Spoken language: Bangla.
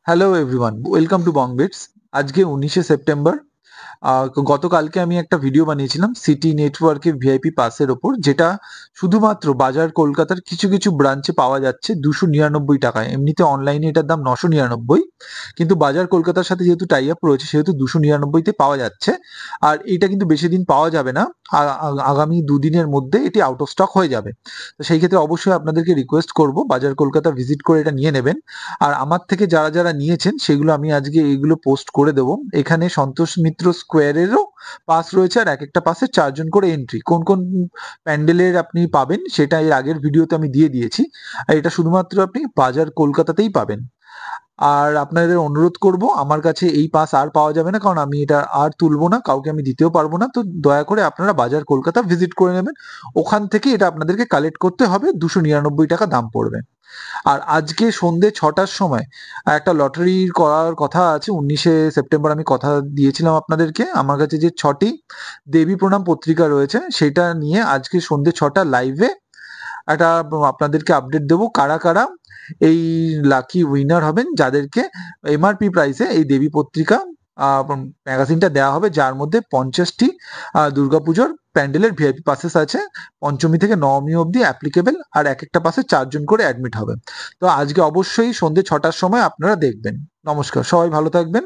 Hello everyone, welcome to Bong Beats. আজকে 19শে সেপ্টেম্বর। গতকালকে আমি একটা ভিডিও বানিয়েছিলাম সিটি নেটওয়ার্কের ভিআইপি পাসের ওপর, যেটা শুধুমাত্র বাজার কলকাতার কিছু কিছু ব্রাঞ্চে পাওয়া যাচ্ছে 299 টাকায়। এমনিতে অনলাইনে এটার দাম 999, কিন্তু বাজার কলকাতার সাথে যেহেতু টাই আপ রয়েছে সেহেতু 299-তে পাওয়া যাচ্ছে। আর এটা কিন্তু বেশি দিন পাওয়া যাবে না, আগামী দুদিনের মধ্যে এটি আউট অফ স্টক হয়ে যাবে। তো সেই ক্ষেত্রে অবশ্যই আপনাদেরকে রিকোয়েস্ট করব বাজার কলকাতা ভিজিট করে এটা নিয়ে নেবেন। আর আমার থেকে যারা যারা নিয়েছেন সেগুলো আমি আজকে এইগুলো পোস্ট করে দেবো। এখানে সন্তোষ মিত্র স্কোয়ারেরও পাস রয়েছে, আর এক একটা পাসে 4 জন করে এন্ট্রি। কোন কোন প্যান্ডেলের আপনি পাবেন সেটা এর আগের ভিডিওতে আমি দিয়ে দিয়েছি, আর এটা শুধুমাত্র আপনি বাজার কলকাতাতেই পাবেন। আর আপনাদের অনুরোধ করব, আমার কাছে এই পাস আর পাওয়া যাবে না, কারণ আমি এটা আর তুলবো না, কাউকে আমি দিতেও পারবো না। তো দয়া করে আপনারা বাজার কলকাতা ভিজিট করে নেবেন, ওখান থেকে এটা আপনাদেরকে কালেক্ট করতে হবে। 299 টাকা দাম পড়বে। আর আজকে সন্ধে 6টার সময় একটা লটারি করার কথা আছে। 19শে সেপ্টেম্বর আমি কথা দিয়েছিলাম আপনাদেরকে। আমার কাছে যে 6টি দেবী প্রণাম পত্রিকা রয়েছে সেটা নিয়ে আজকে সন্ধে 6টা লাইভে একটা আপনাদেরকে আপডেট দেবো কারা কারা এই লাকি উইনার হবেন, যাদেরকে এমআরপি প্রাইসে এই দেবী পত্রিকা ম্যাগাজিনটা দেওয়া হবে, যার মধ্যে 50টি দুর্গাপুজোর প্যান্ডেলের ভিআইপি পাসেস আছে। পঞ্চমী থেকে নবমী অবধি অ্যাপ্লিকেবল, আর এক একটা পাসে 4 জন করে অ্যাডমিট হবে। তো আজকে অবশ্যই সন্ধে 6টার সময় আপনারা দেখবেন। নমস্কার, সবাই ভালো থাকবেন।